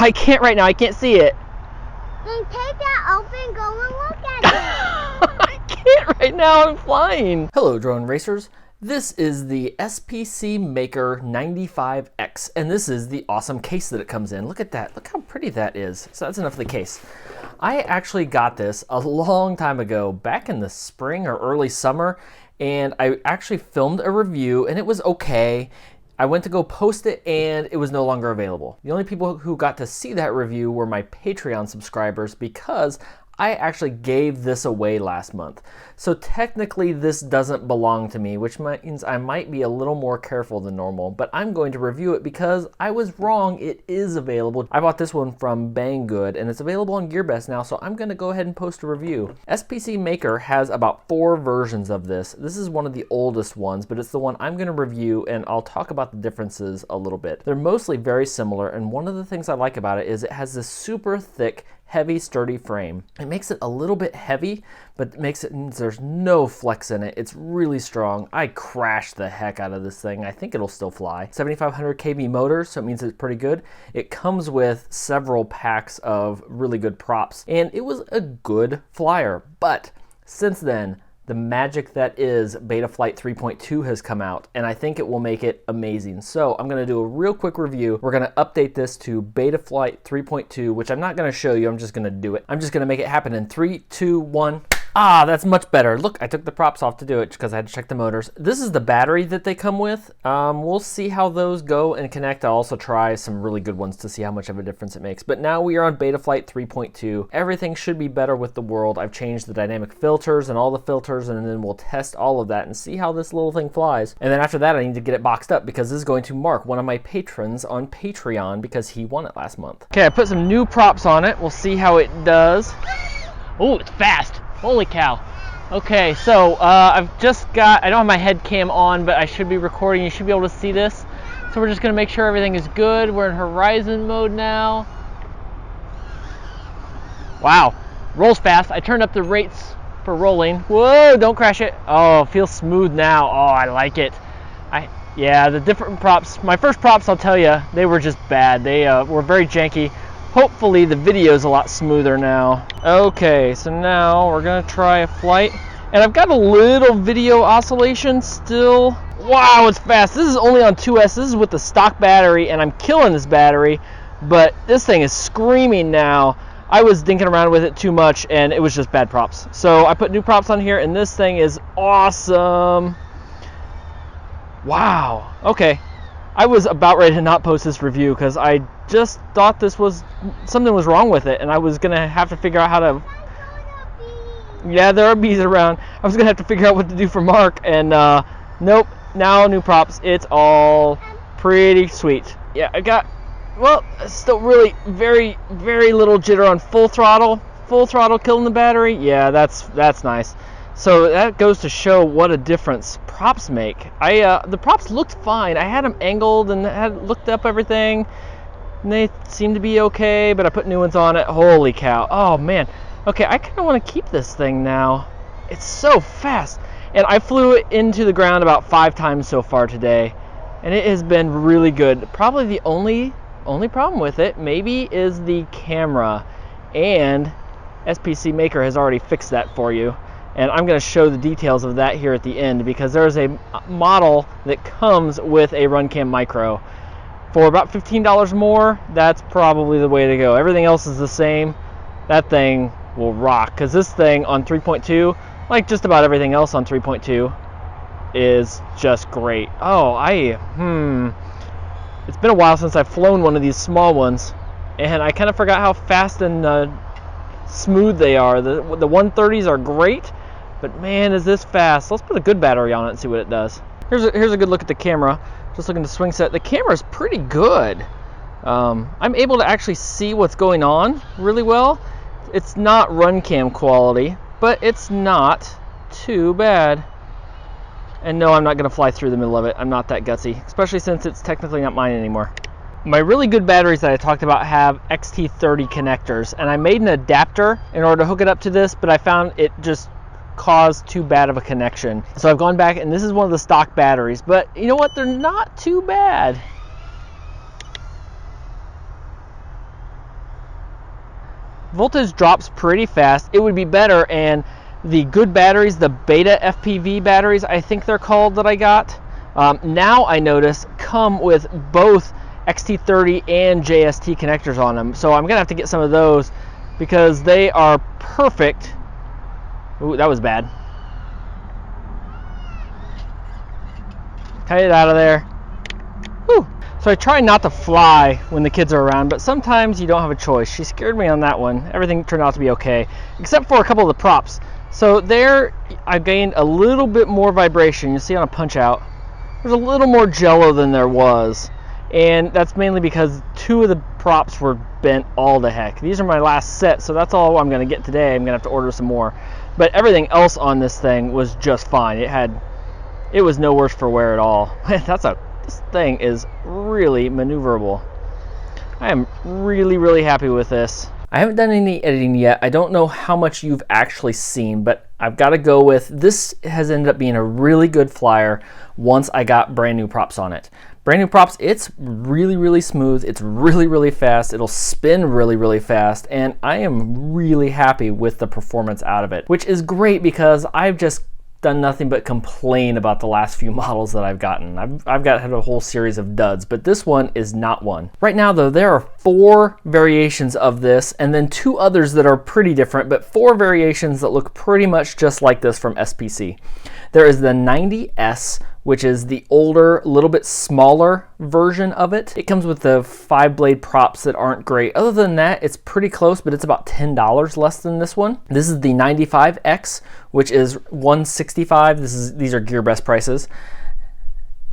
I can't right now. I can't see it. Then take that open, go and look at it. I can't right now. I'm flying. Hello, drone racers. This is the SPC Maker 95X, and this is the awesome case that it comes in. Look at that. Look how pretty that is. So that's enough of the case. I actually got this a long time ago, back in the spring or early summer, and I actually filmed a review, and it was okay. I went to go post it, and it was no longer available. The only people who got to see that review were my Patreon subscribers, because I actually gave this away last month. So technically this doesn't belong to me, which means I might be a little more careful than normal, but I'm going to review it because I was wrong. It is available. I bought this one from Banggood, and it's available on GearBest now, so I'm gonna go ahead and post a review. SPC Maker has about 4 versions of this. This is one of the oldest ones, but it's the one I'm gonna review, and I'll talk about the differences a little bit. They're mostly very similar, and one of the things I like about it is it has this super thick, heavy, sturdy frame. It makes it a little bit heavy, but makes it, there's no flex in it. It's really strong. I crashed the heck out of this thing. I think it'll still fly. 7,500 kV motors, so it means it's pretty good. It comes with several packs of really good props, and it was a good flyer. But since then, the magic that is Betaflight 3.2 has come out, and I think it will make it amazing. So I'm gonna do a real quick review. We're gonna update this to Betaflight 3.2, which I'm not gonna show you, I'm just gonna do it. I'm just gonna make it happen in 3, 2, 1. Ah, that's much better. Look, I took the props off to do it because I had to check the motors. This is the battery that they come with. We'll see how those go and connect. I'll also try some really good ones to see how much of a difference it makes. But now we are on Betaflight 3.2. Everything should be better with the world. I've changed the dynamic filters and all the filters, and then we'll test all of that and see how this little thing flies. And then after that, I need to get it boxed up because this is going to Mark, one of my patrons on Patreon, because he won it last month. Okay, I put some new props on it. We'll see how it does. Oh, it's fast. Holy cow. Okay, so I've just got, I don't have my head cam on, but I should be recording. You should be able to see this. So we're just gonna make sure everything is good. We're in horizon mode now. Wow, rolls fast. I turned up the rates for rolling. Whoa, don't crash it. Oh, it feels smooth now. Oh, I like it. Yeah, the different props, my first props, I'll tell you, they were just bad. They were very janky. Hopefully the video is a lot smoother now. Okay, so now we're gonna try a flight. And I've got a little video oscillation still. Wow, it's fast. This is only on 2S. This is with the stock battery, and I'm killing this battery, but this thing is screaming now. I was dinking around with it too much, and it was just bad props. So I put new props on here, and this thing is awesome. Wow, okay. I was about ready to not post this review because I just thought this was, something was wrong with it, and I was gonna have to figure out how to, yeah, there are bees around. I was gonna have to figure out what to do for Mark, and nope, now new props. It's all pretty sweet. Yeah, I got, well, still really very, very little jitter on full throttle killing the battery. Yeah, that's nice. So that goes to show what a difference props make. The props looked fine. I had them angled and had looked up everything, and they seemed to be okay, but I put new ones on it. Holy cow. Oh man. Okay, I kind of want to keep this thing now. It's so fast. And I flew it into the ground about 5 times so far today, and it has been really good. Probably the only problem with it maybe is the camera, and SPC Maker has already fixed that for you. And I'm going to show the details of that here at the end, because there's a model that comes with a Runcam Micro. For about $15 more, that's probably the way to go. Everything else is the same. That thing will rock, because this thing on 3.2, like just about everything else on 3.2, is just great. Oh, it's been a while since I've flown one of these small ones, and I kind of forgot how fast and smooth they are. The 130s are great, but man, is this fast. Let's put a good battery on it and see what it does. Here's a good look at the camera. Just looking at the swing set. The camera's pretty good. I'm able to actually see what's going on really well. It's not Runcam quality, but it's not too bad. And no, I'm not going to fly through the middle of it. I'm not that gutsy, especially since it's technically not mine anymore. My really good batteries that I talked about have XT30 connectors, and I made an adapter in order to hook it up to this, but I found it just caused too bad of a connection. So I've gone back, and this is one of the stock batteries, but you know what? They're not too bad. voltage drops pretty fast. It would be better, and the good batteries, the beta FPV batteries, I think they're called, that I got, now I notice come with both XT30 and JST connectors on them. So I'm gonna have to get some of those because they are perfect. Ooh, that was bad. Cut it out of there. Whew. So I try not to fly when the kids are around, but sometimes you don't have a choice. She scared me on that one. Everything turned out to be okay, except for a couple of the props. So there, I gained a little bit more vibration. You see on a punch out, there's a little more jello than there was. And that's mainly because 2 of the props were bent all the heck. These are my last set, so that's all I'm gonna get today. I'm gonna have to order some more. But everything else on this thing was just fine. It was no worse for wear at all. This thing is really maneuverable. I am really, really happy with this. I haven't done any editing yet. I don't know how much you've actually seen, but I've got to go with, this has ended up being a really good flyer once I got brand new props on it. Brand new props, it's really, really smooth. It's really, really fast. It'll spin really, really fast. And I am really happy with the performance out of it, which is great because I've just done nothing but complain about the last few models that I've gotten. I've had a whole series of duds, but this one is not one. Right now though, there are 4 variations of this and then 2 others that are pretty different, but 4 variations that look pretty much just like this from SPC. There is the 90S, which is the older, little bit smaller version of it. It comes with the 5-blade props that aren't great. Other than that, it's pretty close, but it's about $10 less than this one. This is the 95X, which is $165. These are GearBest prices.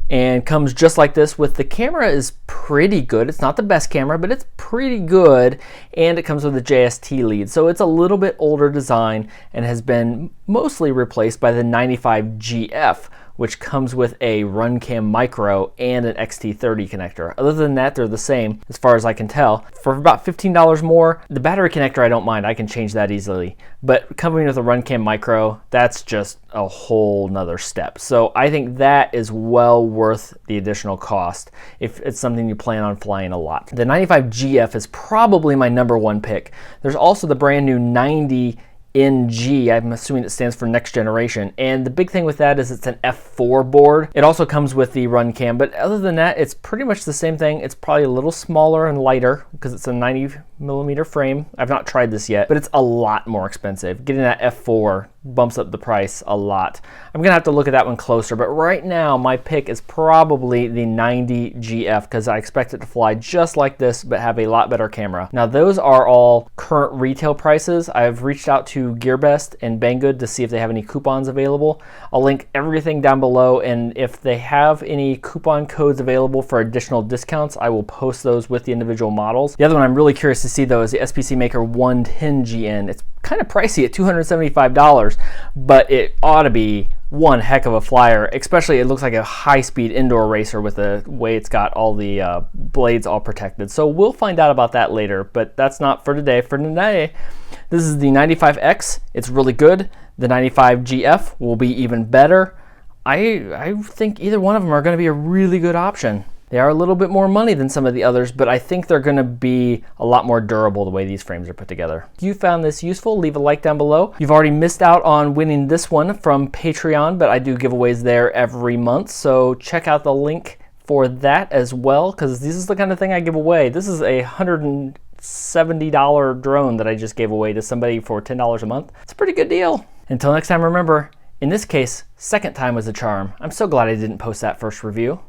And comes just like this. With the camera is pretty good. It's not the best camera, but it's pretty good. And it comes with a JST lead. So it's a little bit older design and has been mostly replaced by the 95GF, which comes with a Runcam micro and an XT30 connector. Other than that, they're the same as far as I can tell. For about $15 more, the battery connector I don't mind, I can change that easily. But coming with a Runcam micro, that's just a whole nother step. So I think that is well worth the additional cost if it's something you plan on flying a lot. The 95GF is probably my #1 pick. There's also the brand new 90NG, I'm assuming it stands for next generation. And the big thing with that is it's an F4 board. It also comes with the Runcam, but other than that, it's pretty much the same thing. It's probably a little smaller and lighter because it's a 90mm frame. I've not tried this yet, but it's a lot more expensive. Getting that F4 bumps up the price a lot. I'm gonna have to look at that one closer, but right now my pick is probably the 90GF because I expect it to fly just like this but have a lot better camera. Now those are all current retail prices. I've reached out to GearBest and Banggood to see if they have any coupons available. I'll link everything down below, and if they have any coupon codes available for additional discounts, I will post those with the individual models. The other one I'm really curious to see though is the SPC Maker 110GN. It's kind of pricey at $275, but it ought to be one heck of a flyer. Especially it looks like a high-speed indoor racer with the way it's got all the blades all protected. So we'll find out about that later, but that's not for today. For today, this is the 95X. It's really good. The 95GF will be even better. I think either one of them are going to be a really good option. They are a little bit more money than some of the others, but I think they're going to be a lot more durable the way these frames are put together. If you found this useful, leave a like down below. You've already missed out on winning this one from Patreon, but I do giveaways there every month, so check out the link for that as well, because this is the kind of thing I give away. This is a $170 drone that I just gave away to somebody for $10 a month. It's a pretty good deal. Until next time, remember, in this case, second time was a charm. I'm so glad I didn't post that first review.